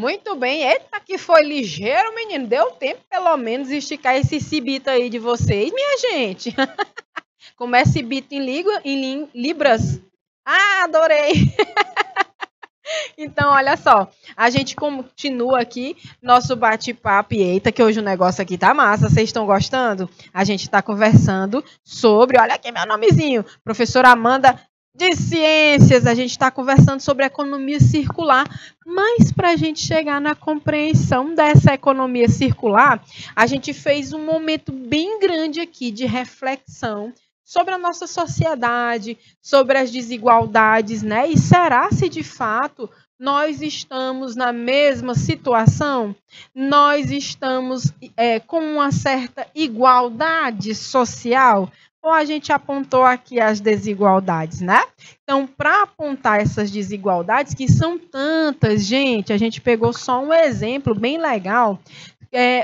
Muito bem. Eita, que foi ligeiro, menino. Deu tempo, pelo menos, esticar esse cibito aí de vocês, minha gente. Começa cibito em libras. Ah, adorei. Então, olha só. A gente continua aqui nosso bate-papo. Eita, que hoje o negócio aqui tá massa. Vocês estão gostando? A gente está conversando sobre... Olha aqui meu nomezinho. Professora Amanda de Ciências. A gente está conversando sobre economia circular. Mas para a gente chegar na compreensão dessa economia circular, a gente fez um momento bem grande aqui de reflexão sobre a nossa sociedade, sobre as desigualdades, né? E será se de fato nós estamos na mesma situação? Nós estamos com uma certa igualdade social? Ou a gente apontou aqui as desigualdades, né? Então, para apontar essas desigualdades, que são tantas, gente, a gente pegou só um exemplo bem legal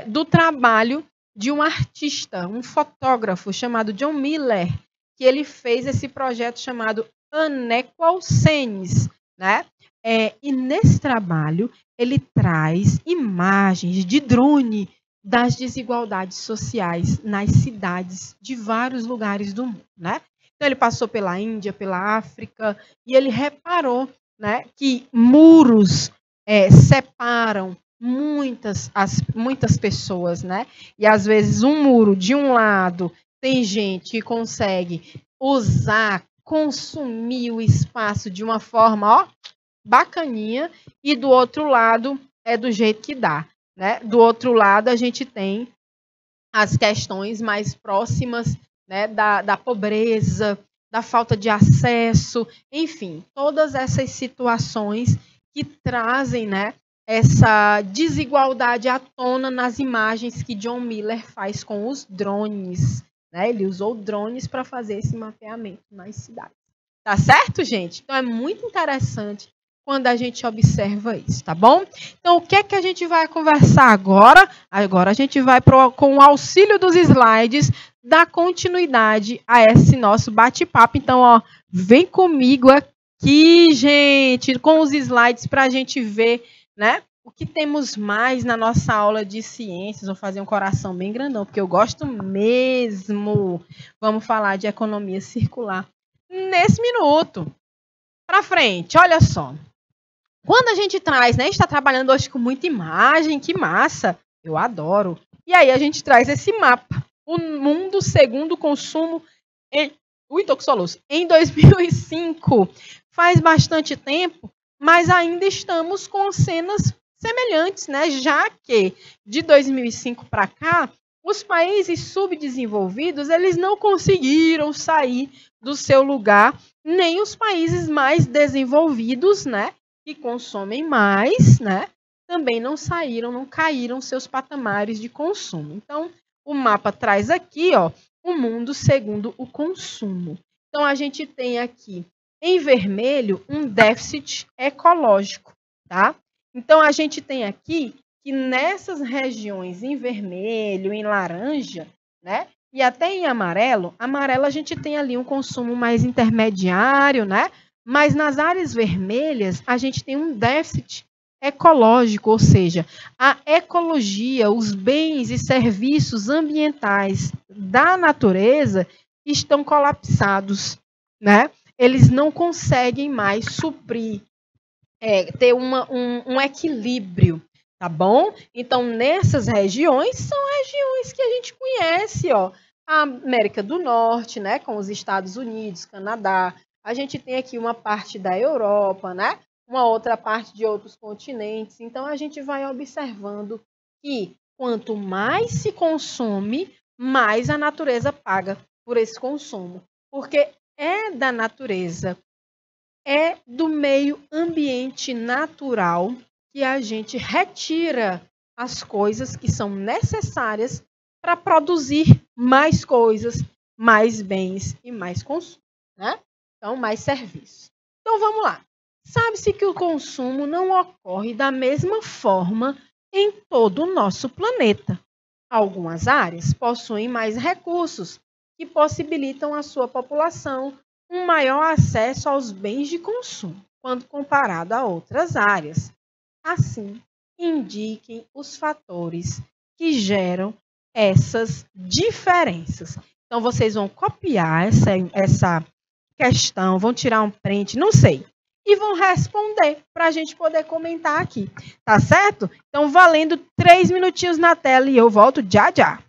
do trabalho de um artista, um fotógrafo chamado John Miller, que ele fez esse projeto chamado Unequal Scenes, né? E nesse trabalho ele traz imagens de drone das desigualdades sociais nas cidades de vários lugares do mundo, né? Então ele passou pela Índia, pela África, e ele reparou, né, que muros separam muitas pessoas, né? E às vezes um muro de um lado tem gente que consegue usar, consumir o espaço de uma forma, ó, bacaninha, e do outro lado é do jeito que dá, né? Do outro lado a gente tem as questões mais próximas, né, da pobreza, da falta de acesso, enfim, todas essas situações que trazem, né, essa desigualdade à tona nas imagens que John Miller faz com os drones, né? Ele usou drones para fazer esse mapeamento nas cidades. Tá certo, gente? Então é muito interessante quando a gente observa isso, tá bom? Então, o que é que a gente vai conversar agora? Agora a gente vai, com o auxílio dos slides, dar continuidade a esse nosso bate-papo. Então, ó, vem comigo aqui, gente, com os slides para a gente ver, né, o que temos mais na nossa aula de ciências. Vou fazer um coração bem grandão, porque eu gosto mesmo. Vamos falar de economia circular nesse minuto. Para frente, olha só. Quando a gente traz, né, está trabalhando hoje com muita imagem, que massa, eu adoro. E aí a gente traz esse mapa, o mundo segundo o consumo em 2005. Faz bastante tempo, mas ainda estamos com cenas semelhantes, né? Já que de 2005 para cá, os países subdesenvolvidos, eles não conseguiram sair do seu lugar, nem os países mais desenvolvidos, né, que consomem mais, né, também não saíram, não caíram seus patamares de consumo. Então, o mapa traz aqui, ó, o mundo segundo o consumo. Então, a gente tem aqui, em vermelho, um déficit ecológico, tá? Então, a gente tem aqui que nessas regiões em vermelho, em laranja, né, e até em amarelo a gente tem ali um consumo mais intermediário, né? Mas nas áreas vermelhas, a gente tem um déficit ecológico, ou seja, a ecologia, os bens e serviços ambientais da natureza estão colapsados, né? Eles não conseguem mais suprir, ter um equilíbrio, tá bom? Então, nessas regiões, são regiões que a gente conhece, ó, a América do Norte, né, com os Estados Unidos, Canadá. A gente tem aqui uma parte da Europa, né? Uma outra parte de outros continentes. Então, a gente vai observando que quanto mais se consome, mais a natureza paga por esse consumo. Porque é da natureza, é do meio ambiente natural que a gente retira as coisas que são necessárias para produzir mais coisas, mais bens e mais consumo, né? Então, mais serviços. Então, vamos lá. Sabe-se que o consumo não ocorre da mesma forma em todo o nosso planeta. Algumas áreas possuem mais recursos que possibilitam à sua população um maior acesso aos bens de consumo, quando comparado a outras áreas. Assim, indiquem os fatores que geram essas diferenças. Então, vocês vão copiar essa questão, vão tirar um print, não sei, e vão responder para a gente poder comentar aqui, tá certo? Então, valendo 3 minutinhos na tela e eu volto já já.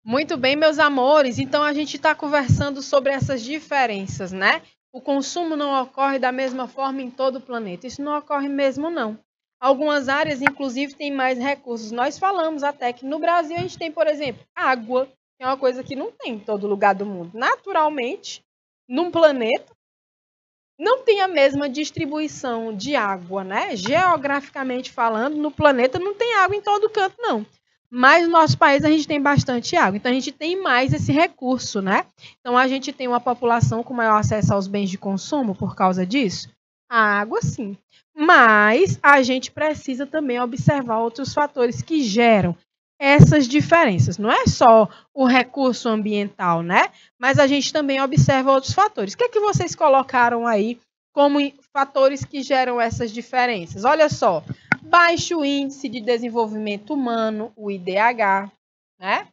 Muito bem, meus amores. Então a gente está conversando sobre essas diferenças, né? O consumo não ocorre da mesma forma em todo o planeta. Isso não ocorre mesmo, não. Algumas áreas, inclusive, têm mais recursos. Nós falamos até que no Brasil a gente tem, por exemplo, água, que é uma coisa que não tem em todo lugar do mundo. Naturalmente, num planeta, não tem a mesma distribuição de água, né? Geograficamente falando, no planeta não tem água em todo canto, não. Mas no nosso país a gente tem bastante água, então a gente tem mais esse recurso, né? Então a gente tem uma população com maior acesso aos bens de consumo por causa disso? A água, sim. Mas a gente precisa também observar outros fatores que geram essas diferenças. Não é só o recurso ambiental, né? Mas a gente também observa outros fatores. O que é que vocês colocaram aí como fatores que geram essas diferenças? Olha só, baixo índice de desenvolvimento humano, o IDH, né?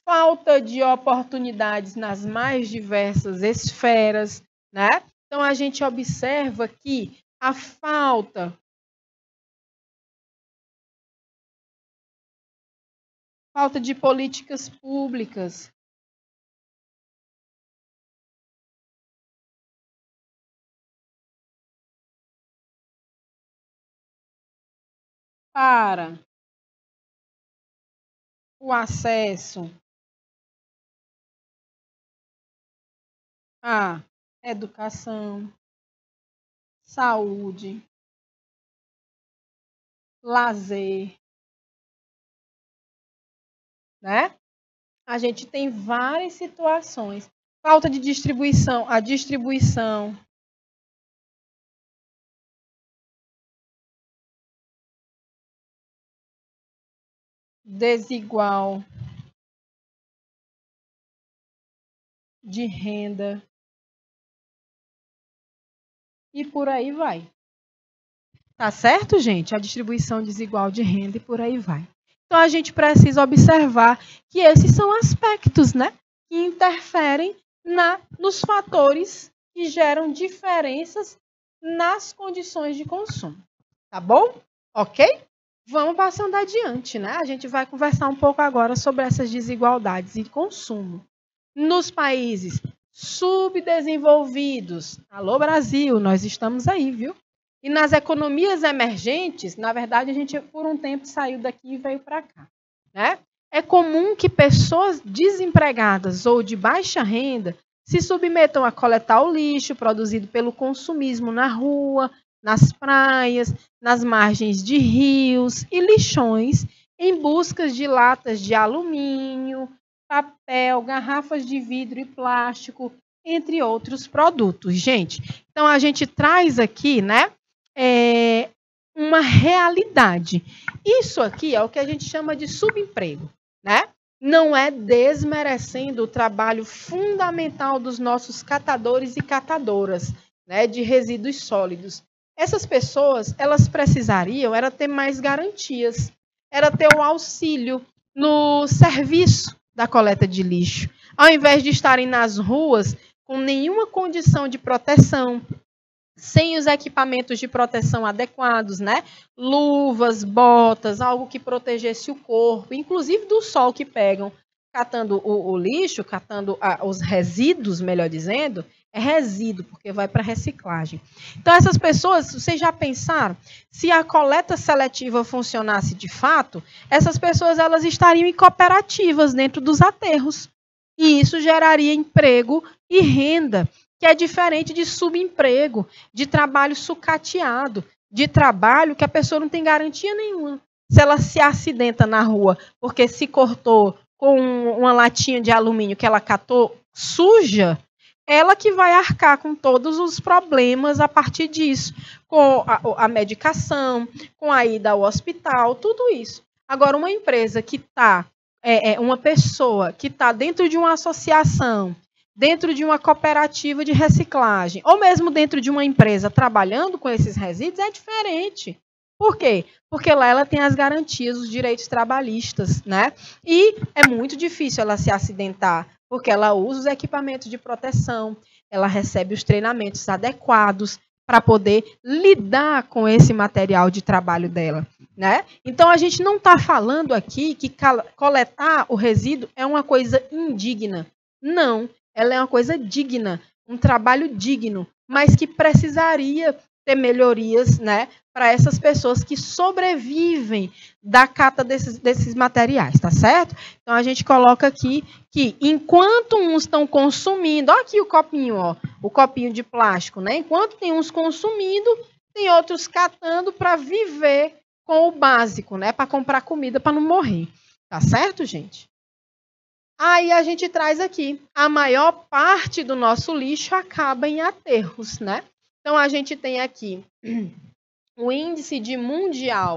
Falta de oportunidades nas mais diversas esferas, né? Então a gente observa que a falta de políticas públicas para o acesso à educação, saúde, lazer, né? A gente tem várias situações. Falta de distribuição, a distribuição desigual de renda e por aí vai. Tá certo, gente? A distribuição desigual de renda e por aí vai. Então a gente precisa observar que esses são aspectos, né, que interferem nos fatores que geram diferenças nas condições de consumo. Tá bom? Ok? Vamos passando adiante, né? A gente vai conversar um pouco agora sobre essas desigualdades de consumo. Nos países subdesenvolvidos, alô Brasil, nós estamos aí, viu? E nas economias emergentes, na verdade, a gente por um tempo saiu daqui e veio para cá, né? É comum que pessoas desempregadas ou de baixa renda se submetam a coletar o lixo produzido pelo consumismo na rua, nas praias, nas margens de rios e lixões, em busca de latas de alumínio, papel, garrafas de vidro e plástico, entre outros produtos. Gente, então a gente traz aqui, né, uma realidade. Isso aqui é o que a gente chama de subemprego, né? Não é desmerecendo o trabalho fundamental dos nossos catadores e catadoras, né, de resíduos sólidos. Essas pessoas, elas precisariam era ter mais garantias, era ter um auxílio no serviço da coleta de lixo, ao invés de estarem nas ruas com nenhuma condição de proteção, sem os equipamentos de proteção adequados, né? Luvas, botas, algo que protegesse o corpo, inclusive do sol que pegam, catando o lixo, catando os resíduos, melhor dizendo, é resíduo, porque vai para reciclagem. Então, essas pessoas, vocês já pensaram, se a coleta seletiva funcionasse de fato, essas pessoas elas estariam em cooperativas dentro dos aterros. E isso geraria emprego e renda, que é diferente de subemprego, de trabalho sucateado, de trabalho que a pessoa não tem garantia nenhuma. Se ela se acidenta na rua porque se cortou com uma latinha de alumínio que ela catou suja, ela que vai arcar com todos os problemas a partir disso, com a medicação, com a ida ao hospital, tudo isso. Agora, uma empresa que está, uma pessoa que está dentro de uma associação, dentro de uma cooperativa de reciclagem, ou mesmo dentro de uma empresa trabalhando com esses resíduos, é diferente. Por quê? Porque lá ela tem as garantias, os direitos trabalhistas, né? E é muito difícil ela se acidentar, porque ela usa os equipamentos de proteção, ela recebe os treinamentos adequados para poder lidar com esse material de trabalho dela, né? Então, a gente não está falando aqui que coletar o resíduo é uma coisa indigna. Não, ela é uma coisa digna, um trabalho digno, mas que precisaria ter melhorias, né, para essas pessoas que sobrevivem da cata desses materiais, tá certo? Então, a gente coloca aqui que enquanto uns estão consumindo, ó aqui o copinho, ó, o copinho de plástico, né? Enquanto tem uns consumindo, tem outros catando para viver com o básico, né? Para comprar comida para não morrer. Tá certo, gente? Aí a gente traz aqui, a maior parte do nosso lixo acaba em aterros, né? Então a gente tem aqui o índice de mundial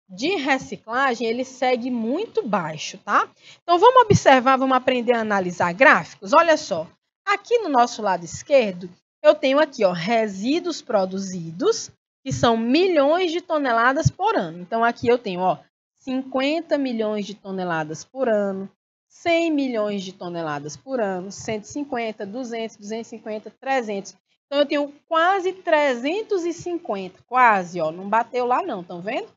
de reciclagem, ele segue muito baixo, tá? Então vamos observar, vamos aprender a analisar gráficos. Olha só, aqui no nosso lado esquerdo, eu tenho aqui, ó, resíduos produzidos, que são milhões de toneladas por ano. Então, aqui eu tenho, ó, 50 milhões de toneladas por ano, 100 milhões de toneladas por ano, 150, 200, 250, 300. Então, eu tenho quase 350, quase, ó, não bateu lá não, estão vendo?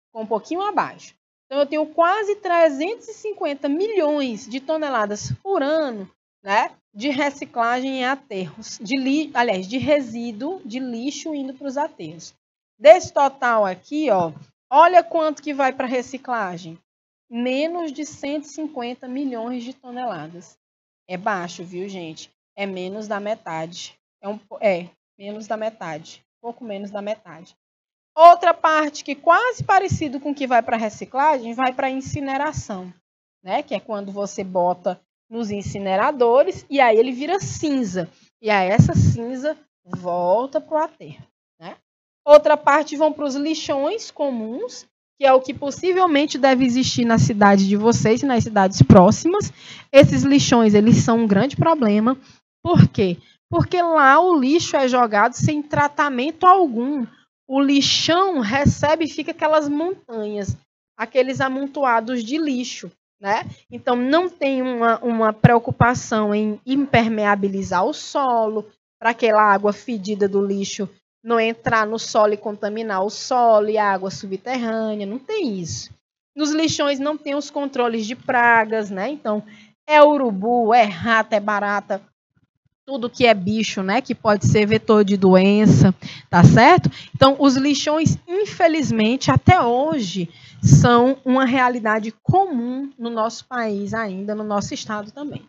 Ficou um pouquinho abaixo. Então, eu tenho quase 350 milhões de toneladas por ano, né, de reciclagem em aterros, de resíduo de lixo indo para os aterros. Desse total aqui, ó, olha quanto que vai para reciclagem. Menos de 150 milhões de toneladas. É baixo, viu, gente? É menos da metade. Menos da metade. Pouco menos da metade. Outra parte que quase parecido com o que vai para reciclagem, vai para incineração, né? Que é quando você bota nos incineradores e aí ele vira cinza. E aí essa cinza volta para o aterro, né? Outra parte vão para os lixões comuns, que é o que possivelmente deve existir na cidade de vocês e nas cidades próximas. Esses lixões, eles são um grande problema. Por quê? Porque lá o lixo é jogado sem tratamento algum. O lixão recebe e fica aquelas montanhas, aqueles amontoados de lixo, né? Então, não tem uma preocupação em impermeabilizar o solo, para aquela água fedida do lixo não entrar no solo e contaminar o solo e a água subterrânea, não tem isso. Nos lixões não tem os controles de pragas, né? Então, é urubu, é rato, é barata, tudo que é bicho, né? Que pode ser vetor de doença, tá certo? Então, os lixões, infelizmente, até hoje, são uma realidade comum no nosso país ainda, no nosso estado também.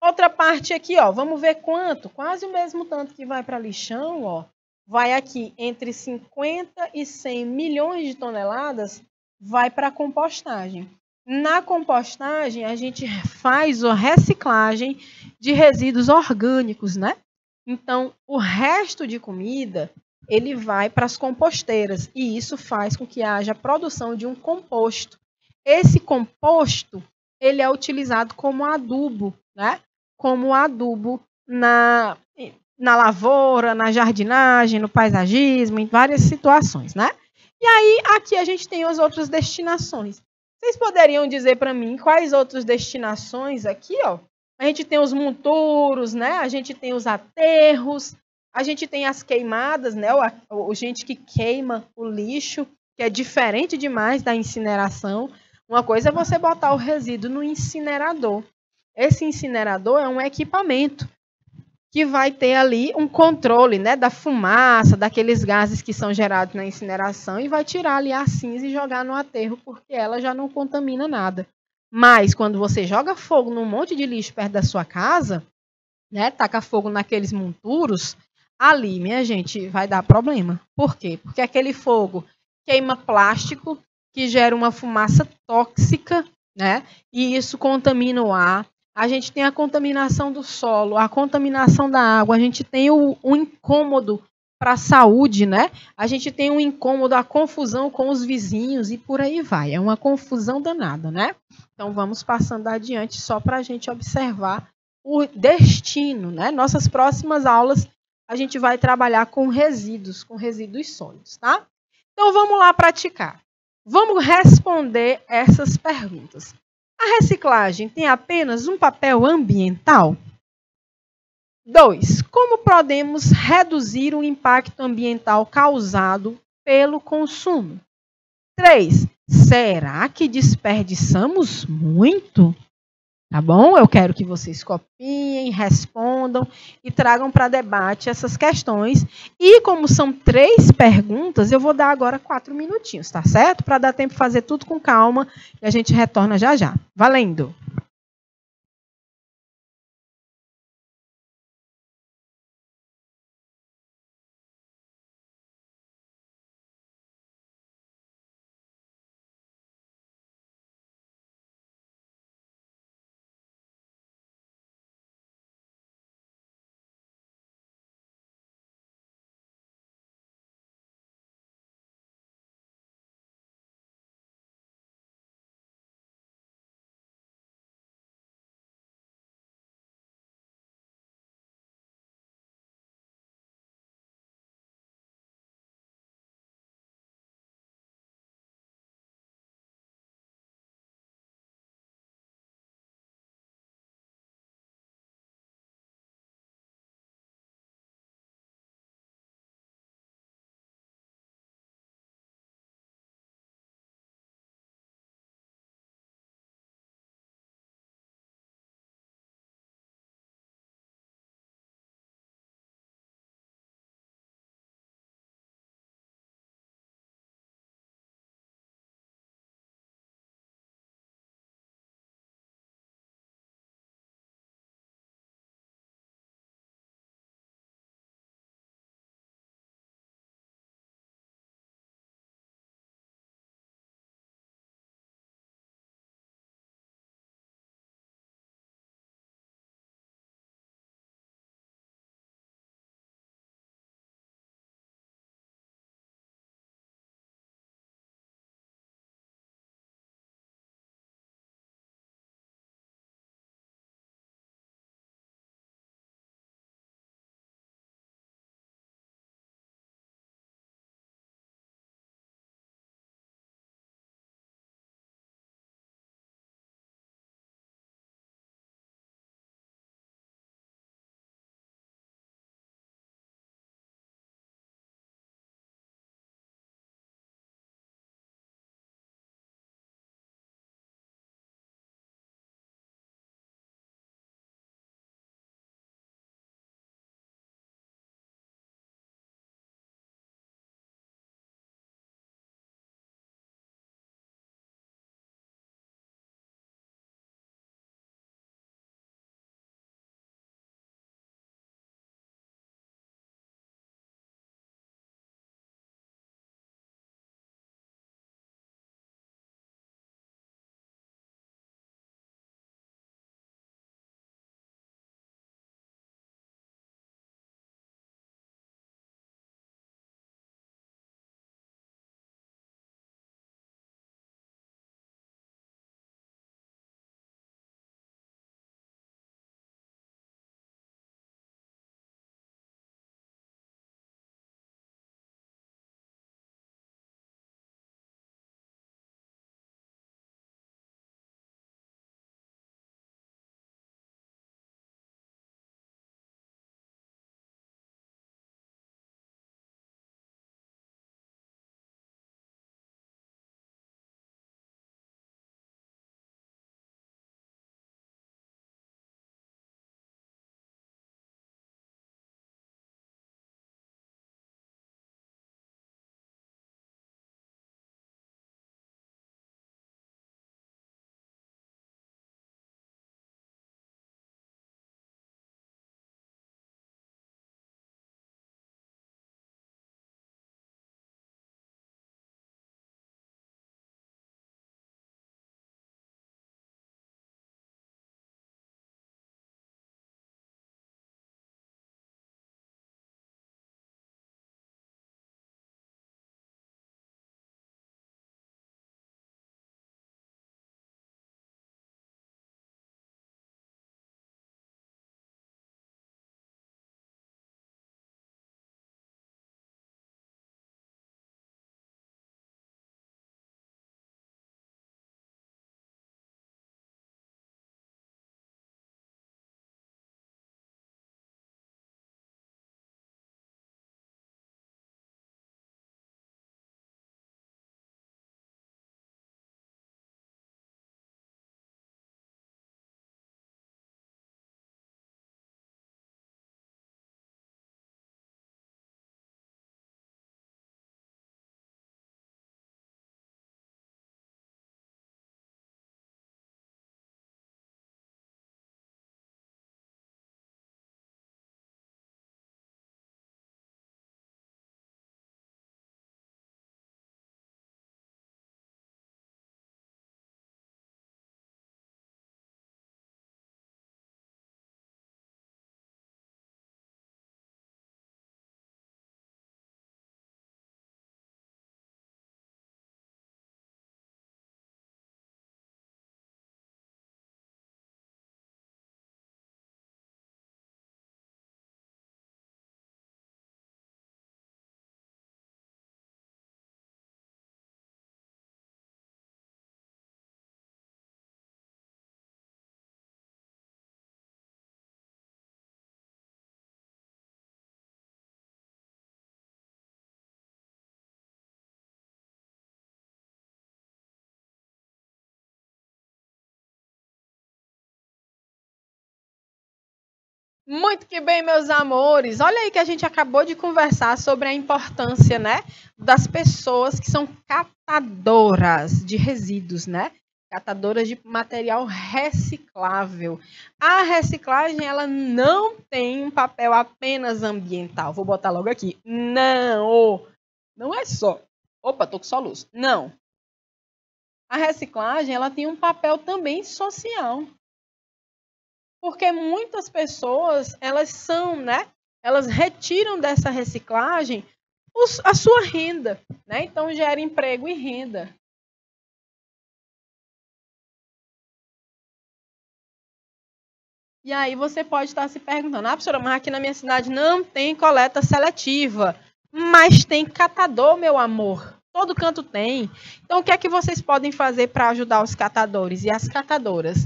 Outra parte aqui, ó, vamos ver quanto, quase o mesmo tanto que vai para lixão, ó, vai aqui entre 50 e 100 milhões de toneladas, vai para a compostagem. Na compostagem, a gente faz a reciclagem de resíduos orgânicos, né? Então, o resto de comida, ele vai para as composteiras, e isso faz com que haja a produção de um composto. Esse composto, ele é utilizado como adubo, né? Como adubo na lavoura, na jardinagem, no paisagismo, em várias situações, né? E aí, aqui a gente tem as outras destinações. Vocês poderiam dizer para mim quais outras destinações aqui, ó? A gente tem os monturos, né? A gente tem os aterros, a gente tem as queimadas, né? O gente que queima o lixo, que é diferente demais da incineração. Uma coisa é você botar o resíduo no incinerador. Esse incinerador é um equipamento que vai ter ali um controle, né, da fumaça, daqueles gases que são gerados na incineração e vai tirar ali a cinza e jogar no aterro, porque ela já não contamina nada. Mas quando você joga fogo num monte de lixo perto da sua casa, né, taca fogo naqueles monturos, ali, minha gente, vai dar problema. Por quê? Porque aquele fogo queima plástico, que gera uma fumaça tóxica, né, e isso contamina o ar. A gente tem a contaminação do solo, a contaminação da água, a gente tem o incômodo para a saúde, né? A gente tem um incômodo, a confusão com os vizinhos e por aí vai. É uma confusão danada, né? Então, vamos passando adiante só para a gente observar o destino, né? Nossas próximas aulas, a gente vai trabalhar com resíduos sólidos, tá? Então, vamos lá praticar. Vamos responder essas perguntas. A reciclagem tem apenas um papel ambiental? 2. Como podemos reduzir o impacto ambiental causado pelo consumo? 3. Será que desperdiçamos muito? Tá bom? Eu quero que vocês copiem, respondam e tragam para debate essas questões. E como são 3 perguntas, eu vou dar agora 4 minutinhos, tá certo? Para dar tempo de fazer tudo com calma e a gente retorna já já. Valendo! Muito que bem, meus amores. Olha aí que a gente acabou de conversar sobre a importância, né, das pessoas que são catadoras de resíduos, né? Catadoras de material reciclável. A reciclagem, ela não tem um papel apenas ambiental. Vou botar logo aqui. Não, não é só. Opa, tô com só luz. Não. A reciclagem, ela tem um papel também social. Porque muitas pessoas, elas são, né? Elas retiram dessa reciclagem a sua renda, né? Então gera emprego e renda. E aí você pode estar se perguntando, professora, mas aqui na minha cidade não tem coleta seletiva, mas tem catador, meu amor. Todo canto tem. Então o que é que vocês podem fazer para ajudar os catadores e as catadoras?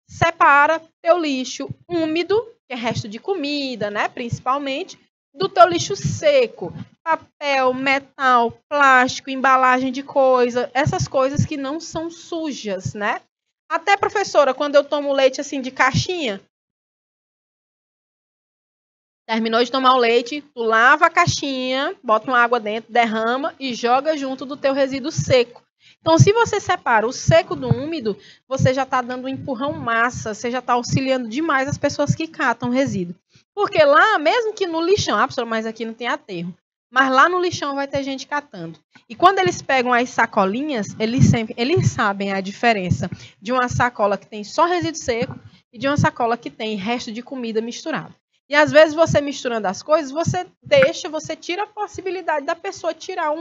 Separa teu lixo úmido, que é resto de comida, né, principalmente, do teu lixo seco. Papel, metal, plástico, embalagem de coisa, essas coisas que não são sujas, né? Até, professora, quando eu tomo leite assim de caixinha, terminou de tomar o leite, tu lava a caixinha, bota uma água dentro, derrama e joga junto do teu resíduo seco. Então, se você separa o seco do úmido, você já está dando um empurrão massa, você já está auxiliando demais as pessoas que catam resíduo. Porque lá, mesmo que no lixão, professora, mas aqui não tem aterro, mas lá no lixão vai ter gente catando. E quando eles pegam as sacolinhas, eles sabem a diferença de uma sacola que tem só resíduo seco e de uma sacola que tem resto de comida misturado. E às vezes você misturando as coisas, você tira a possibilidade da pessoa tirar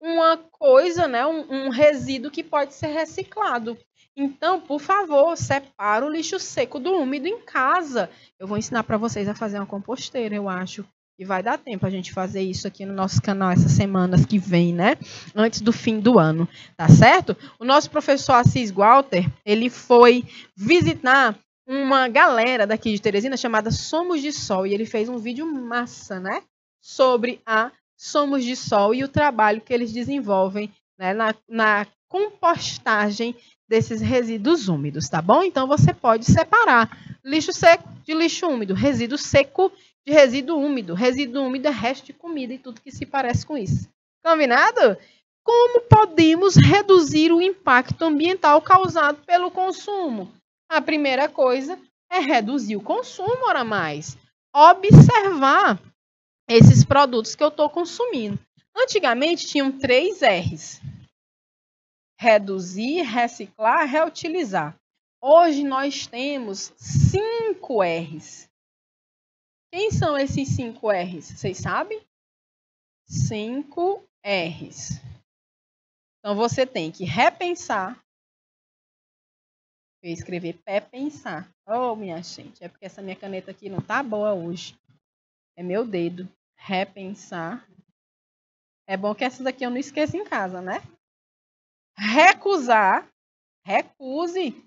uma coisa, né, um resíduo que pode ser reciclado. Então, por favor, separa o lixo seco do úmido em casa. Eu vou ensinar para vocês a fazer uma composteira, eu acho. E vai dar tempo a gente fazer isso aqui no nosso canal essas semanas que vem, né? Antes do fim do ano, tá certo? O nosso professor Assis Walter, ele foi visitar uma galera daqui de Teresina chamada Somos de Sol. E ele fez um vídeo massa, né? Sobre a Somos de Sol e o trabalho que eles desenvolvem, né, na compostagem desses resíduos úmidos, tá bom? Então, você pode separar lixo seco de lixo úmido, resíduo seco de resíduo úmido. Resíduo úmido é resto de comida e tudo que se parece com isso. Combinado? Como podemos reduzir o impacto ambiental causado pelo consumo? A primeira coisa é reduzir o consumo, ora mais. Observar esses produtos que eu estou consumindo. Antigamente tinham 3 R's. Reduzir, reciclar, reutilizar. Hoje nós temos 5 R's. Quem são esses 5 R's? Vocês sabem? 5 R's. Então você tem que repensar. Eu escrevi pensar. Oh, minha gente, é porque essa minha caneta aqui não tá boa hoje. É meu dedo. Repensar. É bom que essa daqui eu não esqueça em casa, né? Recusar. Recuse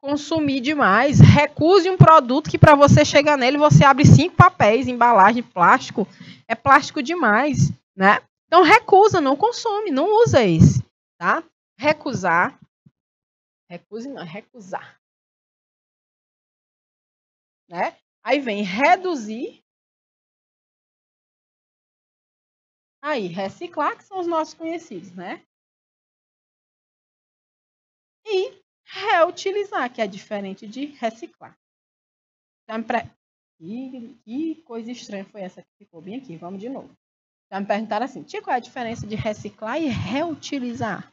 consumir demais. Recuse um produto que para você chegar nele, você abre 5 papéis, embalagem, plástico. É plástico demais, né? Então, recusa, não consome, não usa esse, tá? Recusar. Recuse não, recusar. Né? Aí vem reduzir. Aí, reciclar, que são os nossos conhecidos, né? E reutilizar, que é diferente de reciclar. Que coisa estranha foi essa que ficou bem aqui? Vamos de novo. Já me perguntaram assim, tia, qual é a diferença de reciclar e reutilizar?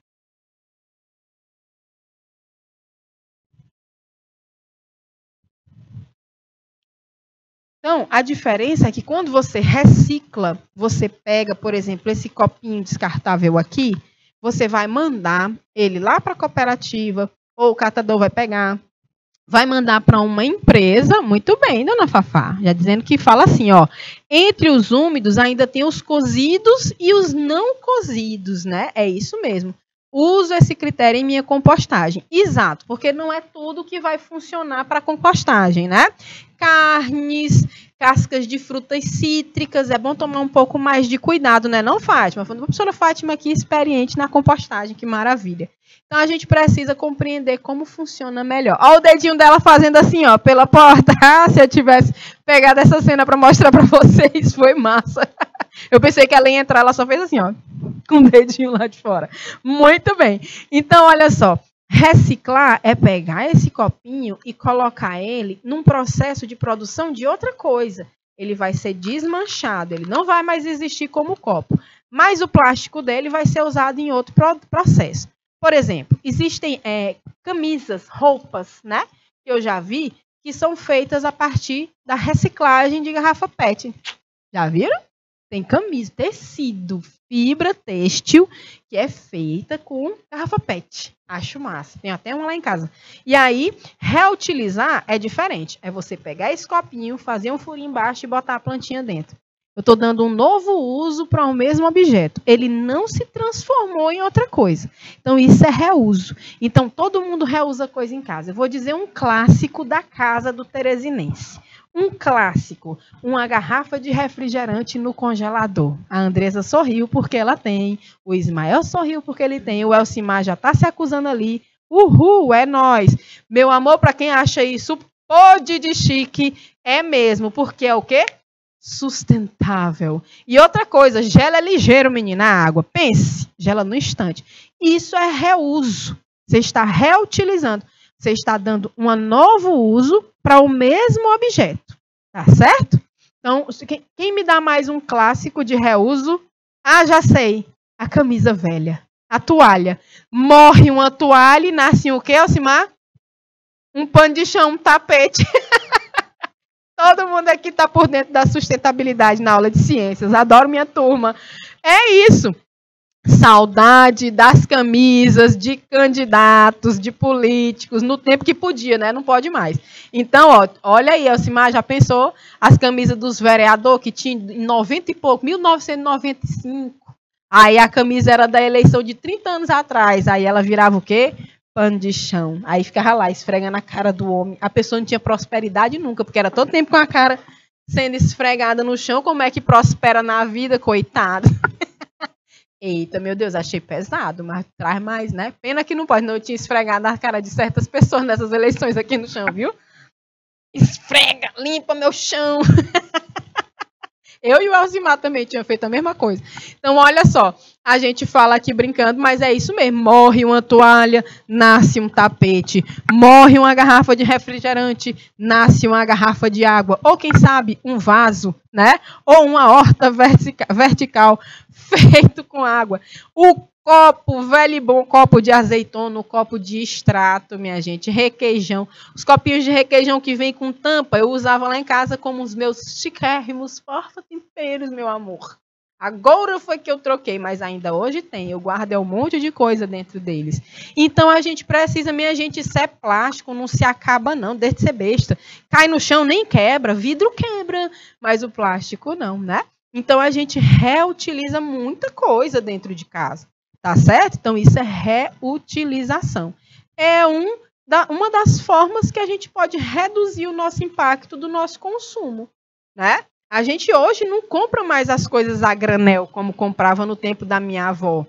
Então, a diferença é que quando você recicla, você pega, por exemplo, esse copinho descartável aqui, você vai mandar ele lá para a cooperativa, ou o catador vai pegar, vai mandar para uma empresa, muito bem, dona Fafá, já dizendo que fala assim, ó, entre os úmidos ainda tem os cozidos e os não cozidos, né? É isso mesmo. Uso esse critério em minha compostagem. Exato, porque não é tudo que vai funcionar para compostagem, né? Carnes, cascas de frutas cítricas, é bom tomar um pouco mais de cuidado, né? Não, Fátima? A professora Fátima aqui, experiente na compostagem, que maravilha. Então a gente precisa compreender como funciona melhor. Olha o dedinho dela fazendo assim, ó, pela porta. Ah, se eu tivesse pegado essa cena para mostrar para vocês, foi massa. Eu pensei que ela ia entrar, ela só fez assim, ó, com o dedinho lá de fora. Muito bem. Então, olha só. Reciclar é pegar esse copinho e colocar ele num processo de produção de outra coisa. Ele vai ser desmanchado, ele não vai mais existir como copo. Mas o plástico dele vai ser usado em outro processo. Por exemplo, existem camisas, roupas, né? Que eu já vi, que são feitas a partir da reciclagem de garrafa PET. Já viram? Tem camisa, tecido, fibra têxtil, que é feita com garrafa PET. Acho massa. Tem até uma lá em casa. E aí, reutilizar é diferente. É você pegar esse copinho, fazer um furinho embaixo e botar a plantinha dentro. Eu estou dando um novo uso para o mesmo objeto. Ele não se transformou em outra coisa. Então, isso é reuso. Então, todo mundo reusa coisa em casa. Eu vou dizer um clássico da casa do teresinense. Um clássico, uma garrafa de refrigerante no congelador. A Andresa sorriu porque ela tem. O Ismael sorriu porque ele tem. O Elcimar já está se acusando ali. Uhul, é nós. Meu amor, para quem acha isso pode de chique, é mesmo. Porque é o quê? Sustentável. E outra coisa, gela é ligeiro, menina, a água. Pense, gela no instante. Isso é reuso. Você está reutilizando. Você está dando um novo uso para o mesmo objeto. Tá certo? Então, quem me dá mais um clássico de reuso? Ah, já sei. A camisa velha. A toalha. Morre uma toalha e nasce o quê, Elcimar? Um pano de chão, um tapete. Todo mundo aqui está por dentro da sustentabilidade na aula de ciências. Adoro minha turma. É isso. Saudade das camisas de candidatos, de políticos, no tempo que podia, né? Não pode mais. Então, ó, olha aí, Elcimar, já pensou as camisas dos vereadores que tinha em 90 e pouco, 1995. Aí a camisa era da eleição de 30 anos atrás. Aí ela virava o quê? Pano de chão. Aí ficava lá, esfregando a cara do homem. A pessoa não tinha prosperidade nunca, porque era todo tempo com a cara sendo esfregada no chão. Como é que prospera na vida, coitado? Eita, meu Deus, achei pesado, mas traz mais, né? Pena que não pode, não, eu tinha esfregado a cara de certas pessoas nessas eleições aqui no chão, viu? Esfrega, limpa meu chão. Eu e o Elcimar também tinham feito a mesma coisa. Então, olha só, a gente fala aqui brincando, mas é isso mesmo. Morre uma toalha, nasce um tapete. Morre uma garrafa de refrigerante, nasce uma garrafa de água. Ou, quem sabe, um vaso, né? Ou uma horta vertical feito com água. O copo, velho e bom copo de azeitona, o copo de extrato, minha gente, requeijão. Os copinhos de requeijão que vem com tampa, eu usava lá em casa como os meus chiquérrimos porta-temperos, meu amor. Agora foi que eu troquei, mas ainda hoje tem. Eu guardo um monte de coisa dentro deles. Então a gente precisa, minha gente, isso é plástico, não se acaba não, deixa de ser besta. Cai no chão, nem quebra, vidro quebra, mas o plástico não, né? Então a gente reutiliza muita coisa dentro de casa. Tá certo? Então, isso é reutilização. É uma das formas que a gente pode reduzir o nosso impacto do nosso consumo, né? A gente hoje não compra mais as coisas a granel, como comprava no tempo da minha avó.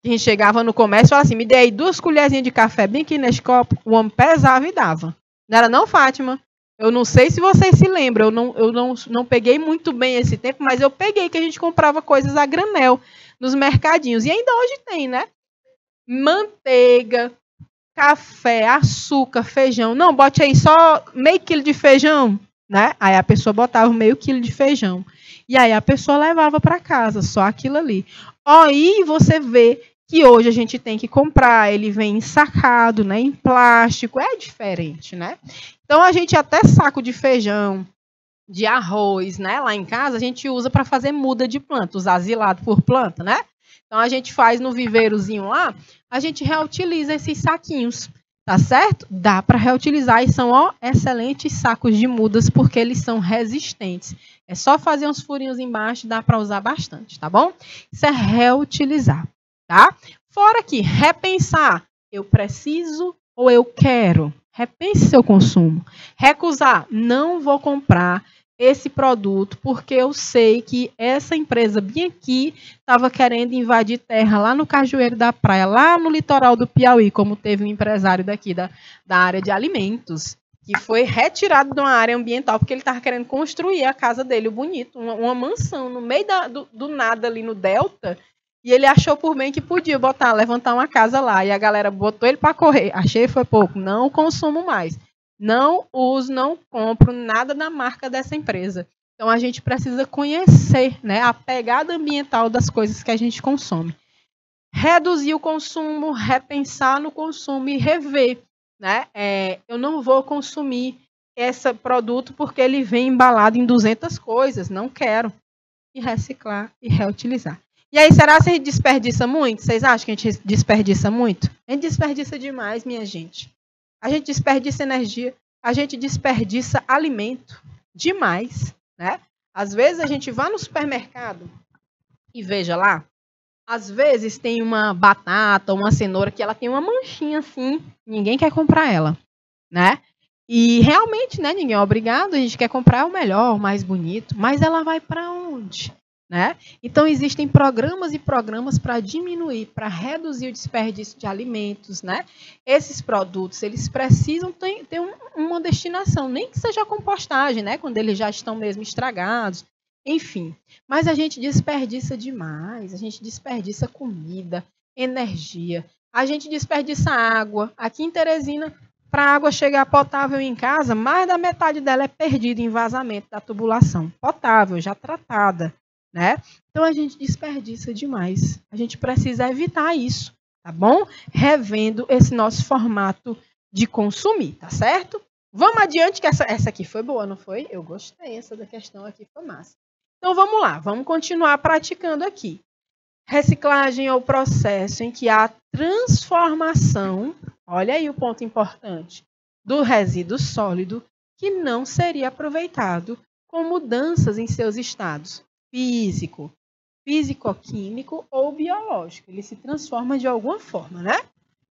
A gente chegava no comércio e falava assim, me dê aí 2 colherzinhas de café bem aqui nesse copo. O homem pesava e dava. Não era não, Fátima? Eu não sei se vocês se lembram, eu não peguei muito bem esse tempo, mas eu peguei que a gente comprava coisas a granel nos mercadinhos. E ainda hoje tem, né? Manteiga, café, açúcar, feijão. Não, bote aí só meio quilo de feijão, né? Aí a pessoa botava meio quilo de feijão. E aí a pessoa levava para casa, só aquilo ali. Aí você vê que hoje a gente tem que comprar, ele vem ensacado, né? Em plástico, é diferente, né? Então a gente até saco de feijão, de arroz, né? Lá em casa a gente usa para fazer muda de planta, os asilados por planta, né? Então a gente faz no viveirozinho lá, a gente reutiliza esses saquinhos, tá certo? Dá para reutilizar e são, ó, excelentes sacos de mudas porque eles são resistentes. É só fazer uns furinhos embaixo, dá para usar bastante, tá bom? Isso é reutilizar, tá? Fora que repensar, eu preciso ou eu quero? Repense seu consumo. Recusar, não vou comprar esse produto porque eu sei que essa empresa bem aqui estava querendo invadir terra lá no Cajueiro da Praia, lá no litoral do Piauí, como teve um empresário daqui da área de alimentos, que foi retirado de uma área ambiental porque ele estava querendo construir a casa dele, o bonito, uma mansão no meio do nada ali no Delta, e ele achou por bem que podia levantar uma casa lá, e a galera botou ele para correr. Achei foi pouco, não consumo mais. Não uso, não compro nada da marca dessa empresa. Então a gente precisa conhecer, né, a pegada ambiental das coisas que a gente consome. Reduzir o consumo, repensar no consumo e rever. Né? Eu não vou consumir esse produto porque ele vem embalado em 200 coisas. Não quero. E reciclar e reutilizar. E aí, será que a gente desperdiça muito? Vocês acham que a gente desperdiça muito? A gente desperdiça demais, minha gente. A gente desperdiça energia, a gente desperdiça alimento demais, né? Às vezes a gente vai no supermercado e veja lá, às vezes tem uma batata, uma cenoura que ela tem uma manchinha assim, ninguém quer comprar ela, né? E realmente, né, ninguém é obrigado, a gente quer comprar o melhor, o mais bonito, mas ela vai para onde? Né? Então, existem programas e programas para diminuir, para reduzir o desperdício de alimentos. Né? Esses produtos, eles precisam ter uma destinação, nem que seja a compostagem, né? Quando eles já estão mesmo estragados, enfim. Mas a gente desperdiça demais, a gente desperdiça comida, energia, a gente desperdiça água. Aqui em Teresina, para a água chegar potável em casa, mais da metade dela é perdida em vazamento da tubulação. Potável, já tratada. Né? Então a gente desperdiça demais. A gente precisa evitar isso, tá bom? Revendo esse nosso formato de consumir, tá certo? Vamos adiante, que essa aqui foi boa, não foi? Eu gostei, essa da questão aqui foi massa. Então vamos lá, vamos continuar praticando aqui. Reciclagem é o processo em que há transformação, olha aí o ponto importante, do resíduo sólido que não seria aproveitado com mudanças em seus estados físico, físico-químico ou biológico. Ele se transforma de alguma forma, né?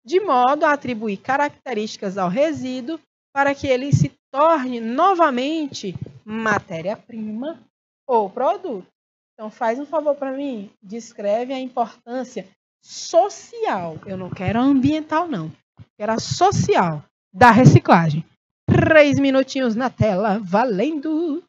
De modo a atribuir características ao resíduo para que ele se torne novamente matéria-prima ou produto. Então, faz um favor para mim, descreve a importância social. Eu não quero a ambiental, não. Quero a social da reciclagem. 3 minutinhos na tela, valendo!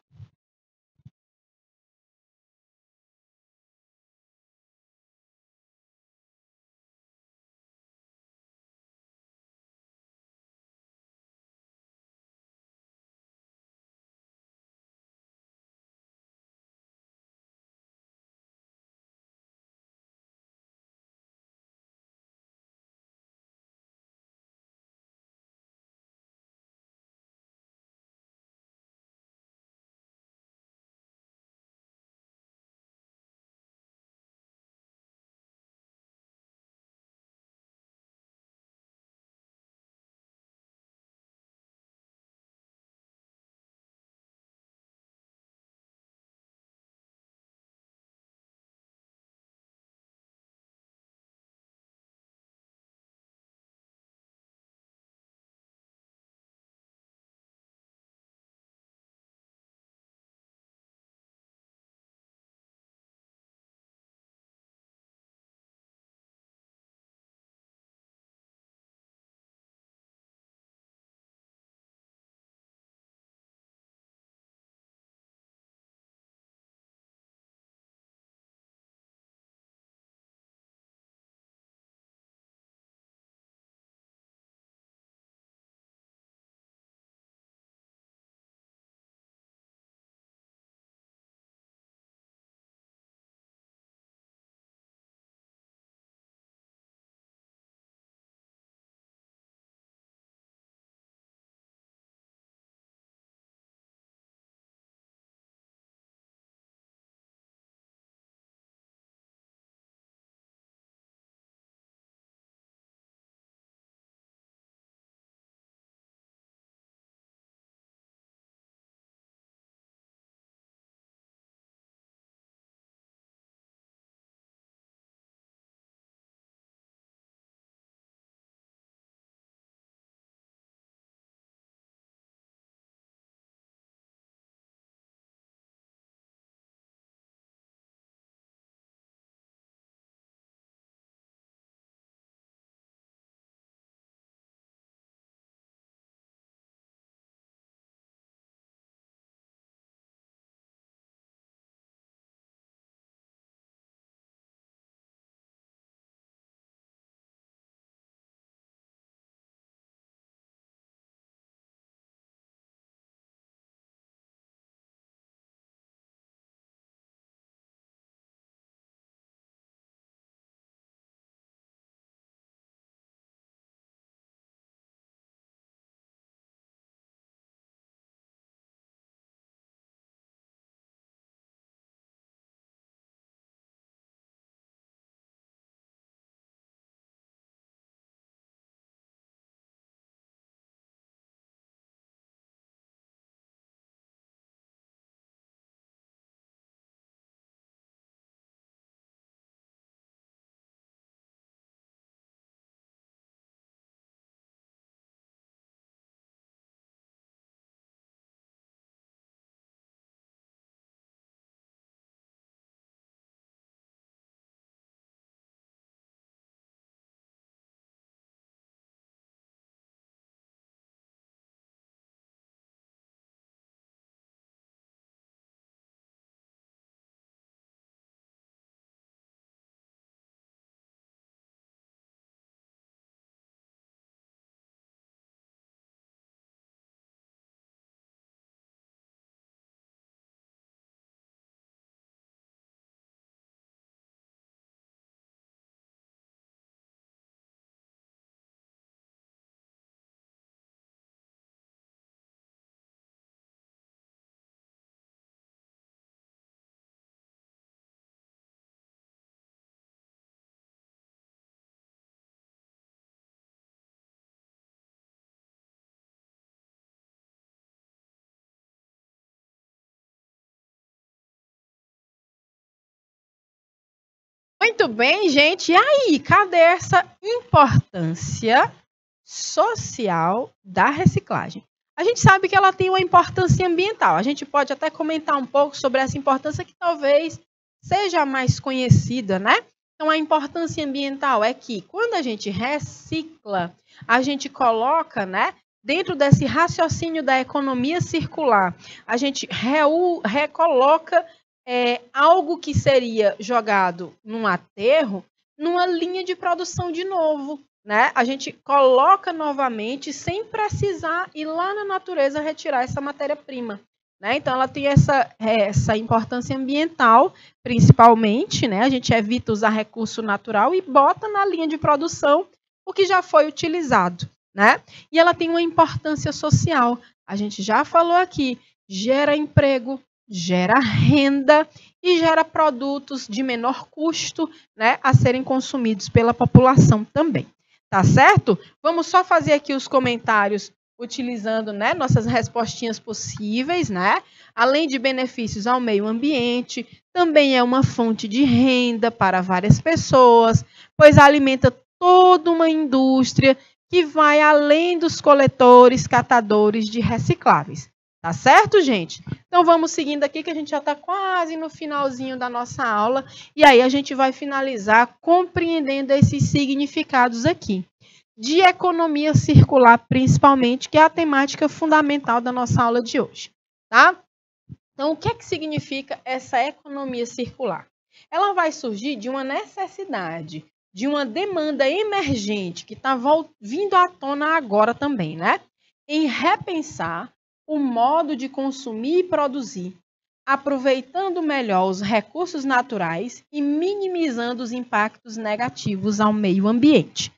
Muito bem, gente. E aí, cadê essa importância social da reciclagem? A gente sabe que ela tem uma importância ambiental. A gente pode até comentar um pouco sobre essa importância que talvez seja mais conhecida, né? Então, a importância ambiental é que quando a gente recicla, a gente coloca, né, dentro desse raciocínio da economia circular, a gente recoloca algo que seria jogado num aterro, numa linha de produção de novo, né? A gente coloca novamente sem precisar ir lá na natureza retirar essa matéria-prima, né? Então, ela tem essa importância ambiental, principalmente, né? A gente evita usar recurso natural e bota na linha de produção o que já foi utilizado, né? E ela tem uma importância social. A gente já falou aqui, gera emprego, gera renda e gera produtos de menor custo, né, a serem consumidos pela população também. Tá certo? Vamos só fazer aqui os comentários utilizando, né, nossas respostinhas possíveis, né? Além de benefícios ao meio ambiente, também é uma fonte de renda para várias pessoas, pois alimenta toda uma indústria que vai além dos coletores, catadores de recicláveis. Tá certo, gente? Então, vamos seguindo aqui, que a gente já está quase no finalzinho da nossa aula. E aí, a gente vai finalizar compreendendo esses significados aqui. De economia circular, principalmente, que é a temática fundamental da nossa aula de hoje. Tá? Então, o que é que significa essa economia circular? Ela vai surgir de uma necessidade, de uma demanda emergente, que está vindo à tona agora também, né? Em repensar o modo de consumir e produzir, aproveitando melhor os recursos naturais e minimizando os impactos negativos ao meio ambiente.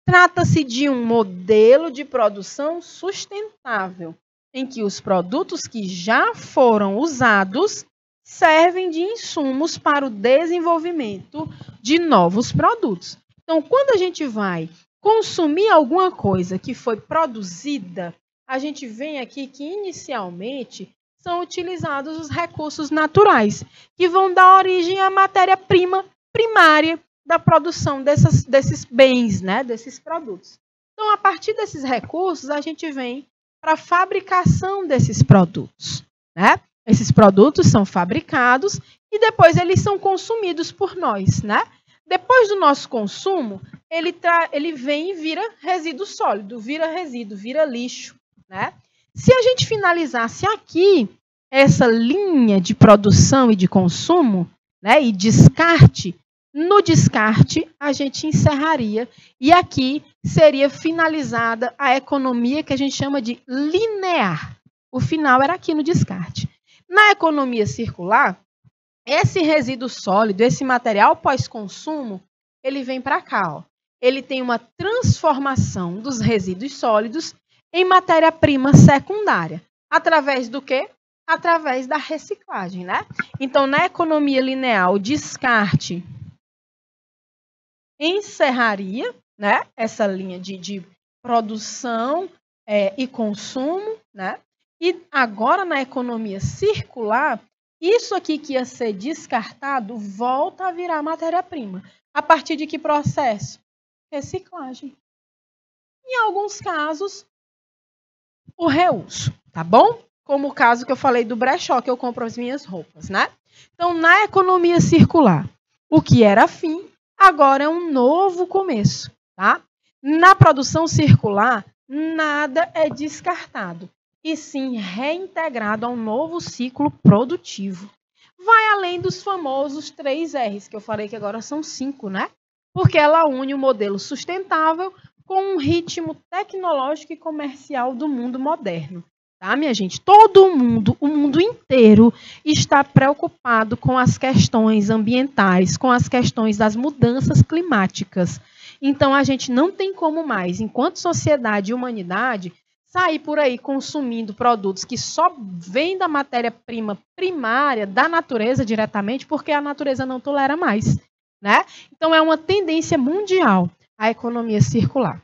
Trata-se de um modelo de produção sustentável, em que os produtos que já foram usados servem de insumos para o desenvolvimento de novos produtos. Então, quando a gente vai consumir alguma coisa que foi produzida, a gente vê aqui que, inicialmente, são utilizados os recursos naturais, que vão dar origem à matéria-prima primária da produção desses bens, né, desses produtos. Então, a partir desses recursos, a gente vem para a fabricação desses produtos, né? Esses produtos são fabricados e depois eles são consumidos por nós, né? Depois do nosso consumo, ele vem e vira resíduo sólido, vira resíduo, vira lixo, né? Se a gente finalizasse aqui essa linha de produção e de consumo, né, e descarte, no descarte a gente encerraria e aqui seria finalizada a economia que a gente chama de linear. O final era aqui no descarte. Na economia circular, esse resíduo sólido, esse material pós-consumo, ele vem para cá, ó. Ele tem uma transformação dos resíduos sólidos em matéria-prima secundária. Através do quê? Através da reciclagem, né? Então, na economia linear, o descarte encerraria, né, essa linha de produção e consumo, né? E agora, na economia circular, isso aqui que ia ser descartado volta a virar matéria-prima. A partir de que processo? Reciclagem. Em alguns casos, o reuso, tá bom? Como o caso que eu falei do brechó, que eu compro as minhas roupas, né? Então, na economia circular, o que era fim, agora é um novo começo, tá? Na produção circular, nada é descartado, e sim reintegrado a um novo ciclo produtivo. Vai além dos famosos 3 R's, que eu falei que agora são 5, né? Porque ela une o modelo sustentável com um ritmo tecnológico e comercial do mundo moderno. Tá, minha gente? Todo mundo, o mundo inteiro, está preocupado com as questões ambientais, com as questões das mudanças climáticas. Então, a gente não tem como mais, enquanto sociedade e humanidade, sair por aí consumindo produtos que só vêm da matéria-prima primária da natureza diretamente, porque a natureza não tolera mais, né? Então, é uma tendência mundial a economia circular.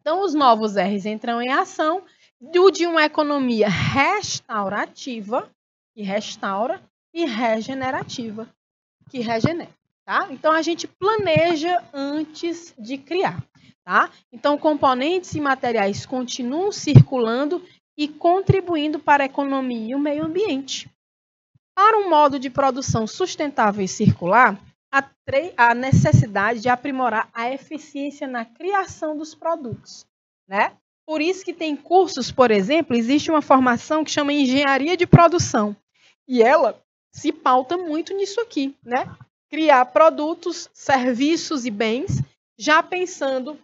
Então, os novos R's entram em ação de uma economia restaurativa, que restaura, e regenerativa, que regenera. tá? Então, a gente planeja antes de criar, tá? Então, componentes e materiais continuam circulando e contribuindo para a economia e o meio ambiente. Para um modo de produção sustentável e circular, a necessidade de aprimorar a eficiência na criação dos produtos, né? Por isso que tem cursos, por exemplo, existe uma formação que chama Engenharia de Produção, e ela se pauta muito nisso aqui, né? Criar produtos, serviços e bens, já pensando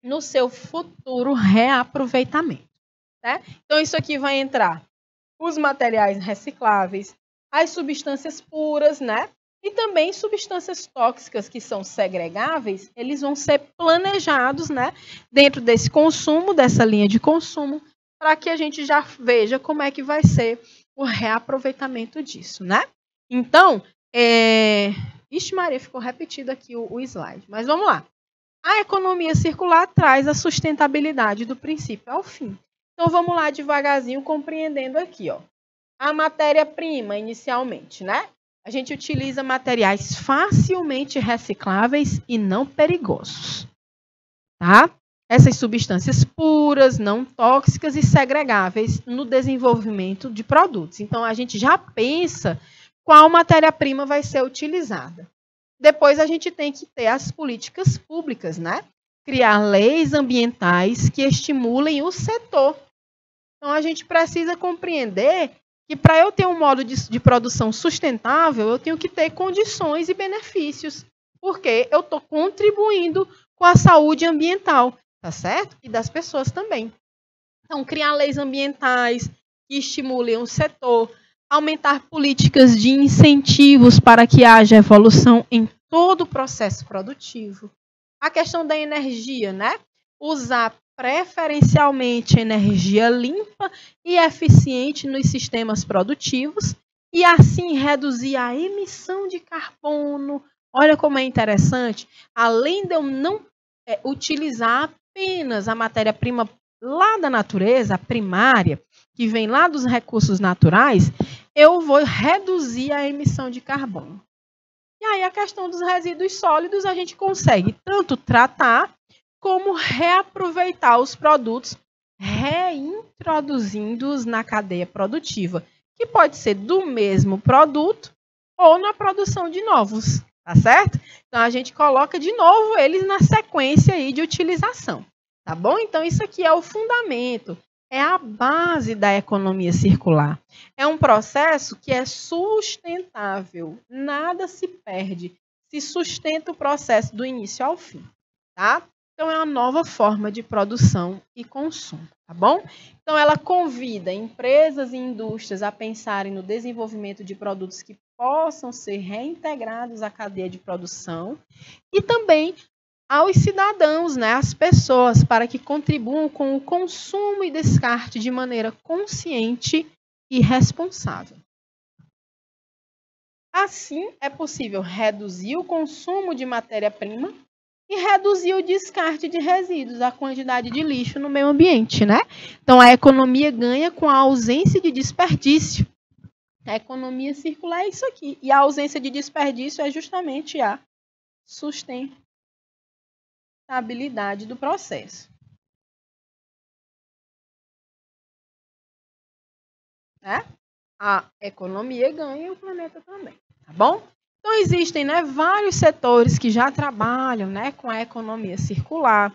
no seu futuro reaproveitamento, né? Então, isso aqui vai entrar os materiais recicláveis, as substâncias puras, né? E também substâncias tóxicas que são segregáveis, eles vão ser planejados, né? Dentro desse consumo, dessa linha de consumo, para que a gente já veja como é que vai ser o reaproveitamento disso, né? Então, Ixi, Maria, ficou repetido aqui o slide, mas vamos lá. A economia circular traz a sustentabilidade do princípio ao fim. Então, vamos lá devagarzinho, compreendendo aqui, ó. A matéria-prima, inicialmente, né? A gente utiliza materiais facilmente recicláveis e não perigosos, tá? Essas substâncias puras, não tóxicas e segregáveis no desenvolvimento de produtos. Então, a gente já pensa qual matéria-prima vai ser utilizada. Depois, a gente tem que ter as políticas públicas, né? Criar leis ambientais que estimulem o setor. Então, a gente precisa compreender que para eu ter um modo de produção sustentável, eu tenho que ter condições e benefícios, porque eu estou contribuindo com a saúde ambiental, tá certo? E das pessoas também. Então, criar leis ambientais que estimulem o setor, aumentar políticas de incentivos para que haja evolução em todo o processo produtivo. A questão da energia, né? Usar preferencialmente energia limpa e eficiente nos sistemas produtivos e assim reduzir a emissão de carbono. Olha como é interessante. Além de eu não utilizar apenas a matéria-prima lá da natureza, a primária, que vem lá dos recursos naturais, eu vou reduzir a emissão de carbono. E aí a questão dos resíduos sólidos, a gente consegue tanto tratar como reaproveitar os produtos, reintroduzindo-os na cadeia produtiva, que pode ser do mesmo produto ou na produção de novos, tá certo? Então, a gente coloca de novo eles na sequência aí de utilização, tá bom? Então, isso aqui é o fundamento, é a base da economia circular. É um processo que é sustentável, nada se perde, se sustenta o processo do início ao fim, tá? Então, é uma nova forma de produção e consumo, tá bom? Então, ela convida empresas e indústrias a pensarem no desenvolvimento de produtos que possam ser reintegrados à cadeia de produção e também aos cidadãos, né, às pessoas, para que contribuam com o consumo e descarte de maneira consciente e responsável. Assim, é possível reduzir o consumo de matéria-prima e reduzir o descarte de resíduos, a quantidade de lixo no meio ambiente, né? Então, a economia ganha com a ausência de desperdício. A economia circular é isso aqui. E a ausência de desperdício é justamente a sustentabilidade do processo. Né? A economia ganha e o planeta também, tá bom? Então, existem, né, vários setores que já trabalham, né, com a economia circular.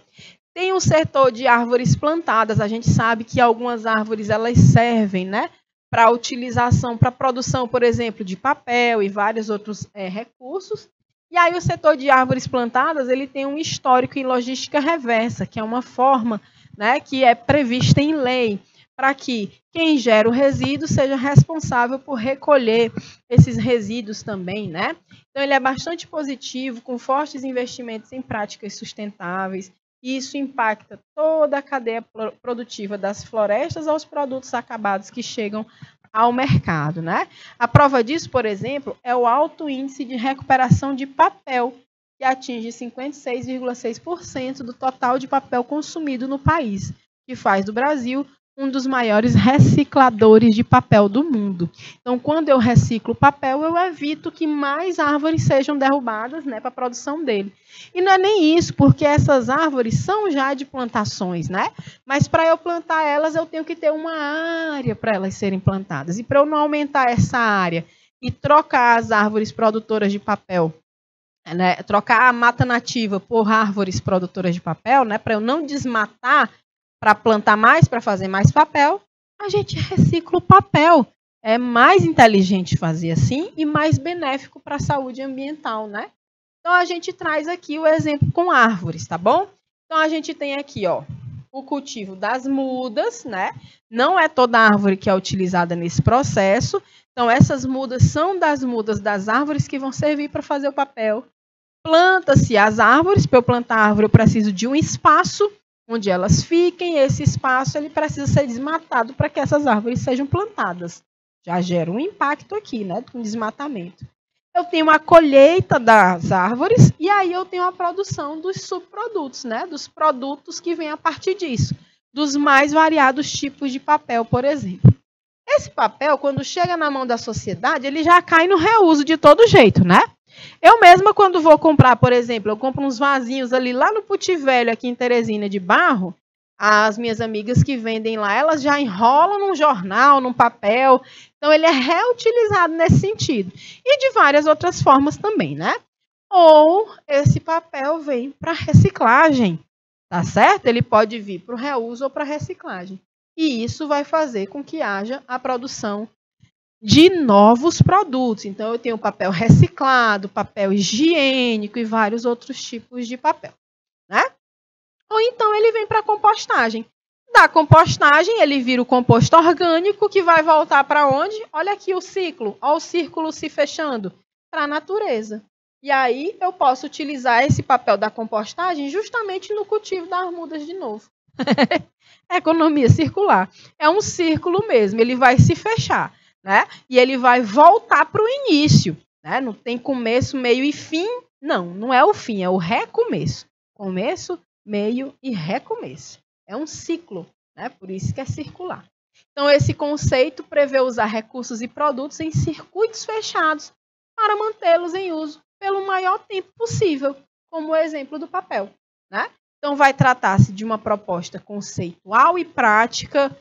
Tem o setor de árvores plantadas. A gente sabe que algumas árvores elas servem, né, para utilização, para produção, por exemplo, de papel e vários outros recursos. E aí o setor de árvores plantadas ele tem um histórico em logística reversa, que é uma forma, né, que é prevista em lei, para que quem gera o resíduo seja responsável por recolher esses resíduos também, né? Então, ele é bastante positivo, com fortes investimentos em práticas sustentáveis, e isso impacta toda a cadeia produtiva das florestas aos produtos acabados que chegam ao mercado, né? A prova disso, por exemplo, é o alto índice de recuperação de papel, que atinge 56,6% do total de papel consumido no país, que faz do Brasil um dos maiores recicladores de papel do mundo. Então, quando eu reciclo papel, eu evito que mais árvores sejam derrubadas, né, para a produção dele. E não é nem isso, porque essas árvores são já de plantações, né? Mas para eu plantar elas, eu tenho que ter uma área para elas serem plantadas. E para eu não aumentar essa área e trocar as árvores produtoras de papel, né, trocar a mata nativa por árvores produtoras de papel, né, para eu não desmatar, para plantar mais, para fazer mais papel, a gente recicla o papel. É mais inteligente fazer assim e mais benéfico para a saúde ambiental, né? Então, a gente traz aqui o exemplo com árvores, tá bom? Então, a gente tem aqui, ó, o cultivo das mudas, né? Não é toda árvore que é utilizada nesse processo. Então, essas mudas são das mudas das árvores que vão servir para fazer o papel. Planta-se as árvores. Para eu plantar a árvore, eu preciso de um espaço onde elas fiquem. Esse espaço ele precisa ser desmatado para que essas árvores sejam plantadas. Já gera um impacto aqui, né, com desmatamento. Eu tenho a colheita das árvores e aí eu tenho a produção dos subprodutos, né, dos produtos que vêm a partir disso, dos mais variados tipos de papel, por exemplo. Esse papel, quando chega na mão da sociedade, ele já cai no reuso de todo jeito, né? Eu mesma, quando vou comprar, por exemplo, eu compro uns vasinhos ali lá no Puti Velho, aqui em Teresina, de barro. As minhas amigas que vendem lá, elas já enrolam num jornal, num papel. Então, ele é reutilizado nesse sentido. E de várias outras formas também, né? Ou esse papel vem para reciclagem, tá certo? Ele pode vir para o reuso ou para reciclagem. E isso vai fazer com que haja a produção de novos produtos. Então, eu tenho papel reciclado, papel higiênico e vários outros tipos de papel, né? Ou então ele vem para a compostagem. Da compostagem, ele vira o composto orgânico, que vai voltar para onde? Olha aqui o ciclo, olha o círculo se fechando, para a natureza. E aí eu posso utilizar esse papel da compostagem justamente no cultivo das mudas de novo. Economia circular. É um círculo mesmo, ele vai se fechar, né? E ele vai voltar para o início, né? Não tem começo, meio e fim. Não, não é o fim, é o recomeço. Começo, meio e recomeço. É um ciclo, né? Por isso que é circular. Então, esse conceito prevê usar recursos e produtos em circuitos fechados para mantê-los em uso pelo maior tempo possível, como o exemplo do papel, né? Então, vai tratar-se de uma proposta conceitual e prática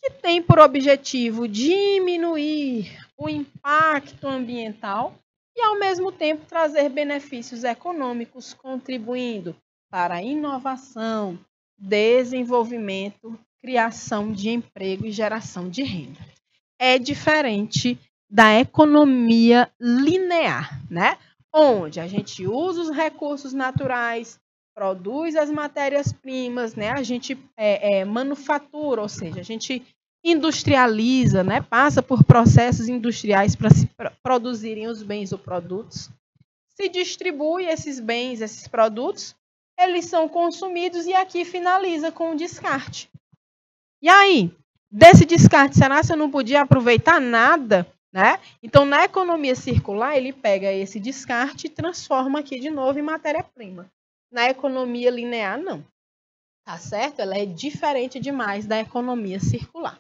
que tem por objetivo diminuir o impacto ambiental e, ao mesmo tempo, trazer benefícios econômicos, contribuindo para a inovação, desenvolvimento, criação de emprego e geração de renda. É diferente da economia linear, né? Onde a gente usa os recursos naturais, produz as matérias-primas, né? A gente manufatura, ou seja, a gente industrializa, né? Passa por processos industriais para se produzirem os bens ou produtos. Se distribui esses bens, esses produtos, eles são consumidos e aqui finaliza com o descarte. E aí, desse descarte, será que eu não podia aproveitar nada? Né? Então, na economia circular, ele pega esse descarte e transforma aqui de novo em matéria-prima. Na economia linear, não. Tá certo? Ela é diferente demais da economia circular.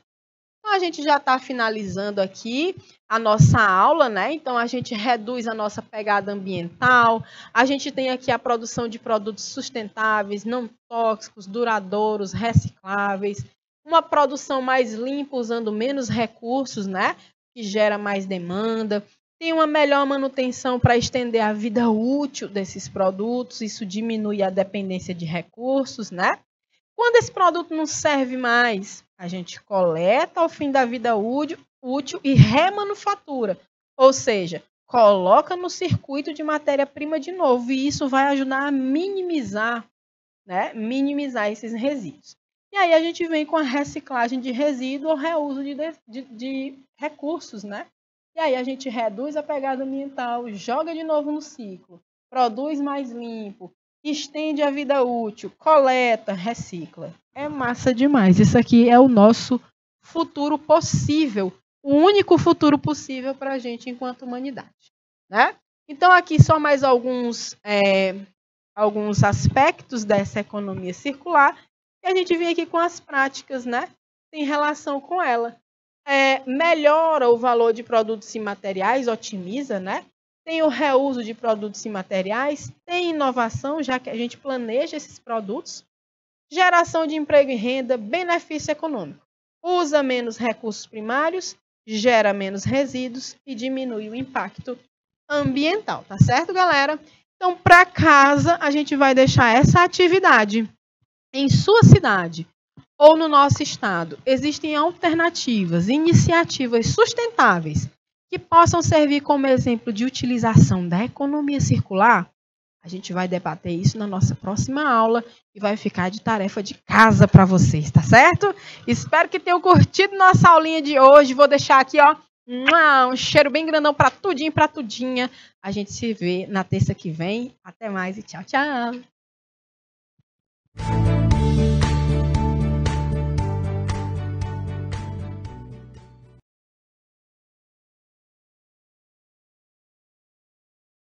Então, a gente já está finalizando aqui a nossa aula, né? Então, a gente reduz a nossa pegada ambiental, a gente tem aqui a produção de produtos sustentáveis, não tóxicos, duradouros, recicláveis, uma produção mais limpa, usando menos recursos, né? Que gera mais demanda, tem uma melhor manutenção para estender a vida útil desses produtos, isso diminui a dependência de recursos, né? Quando esse produto não serve mais, a gente coleta ao fim da vida útil e remanufatura, ou seja, coloca no circuito de matéria-prima de novo, e isso vai ajudar a minimizar, né? Minimizar esses resíduos. E aí a gente vem com a reciclagem de resíduo ou reuso de recursos, né? E aí a gente reduz a pegada ambiental, joga de novo no ciclo, produz mais limpo, estende a vida útil, coleta, recicla. É massa demais. Isso aqui é o nosso futuro possível, o único futuro possível para a gente enquanto humanidade, né? Então aqui só mais alguns aspectos dessa economia circular. E a gente vem aqui com as práticas, né? tem relação com ela. Melhora o valor de produtos e materiais, otimiza, né? Tem o reuso de produtos e materiais, tem inovação, já que a gente planeja esses produtos, geração de emprego e renda, benefício econômico. Usa menos recursos primários, gera menos resíduos e diminui o impacto ambiental, tá certo, galera? Então, para casa, a gente vai deixar essa atividade. Em sua cidade ou no nosso estado, existem alternativas, iniciativas sustentáveis que possam servir como exemplo de utilização da economia circular? A gente vai debater isso na nossa próxima aula e vai ficar de tarefa de casa para vocês, tá certo? Espero que tenham curtido nossa aulinha de hoje. Vou deixar aqui, ó, um cheiro bem grandão para tudinho, para tudinha. A gente se vê na terça que vem. Até mais e tchau, tchau.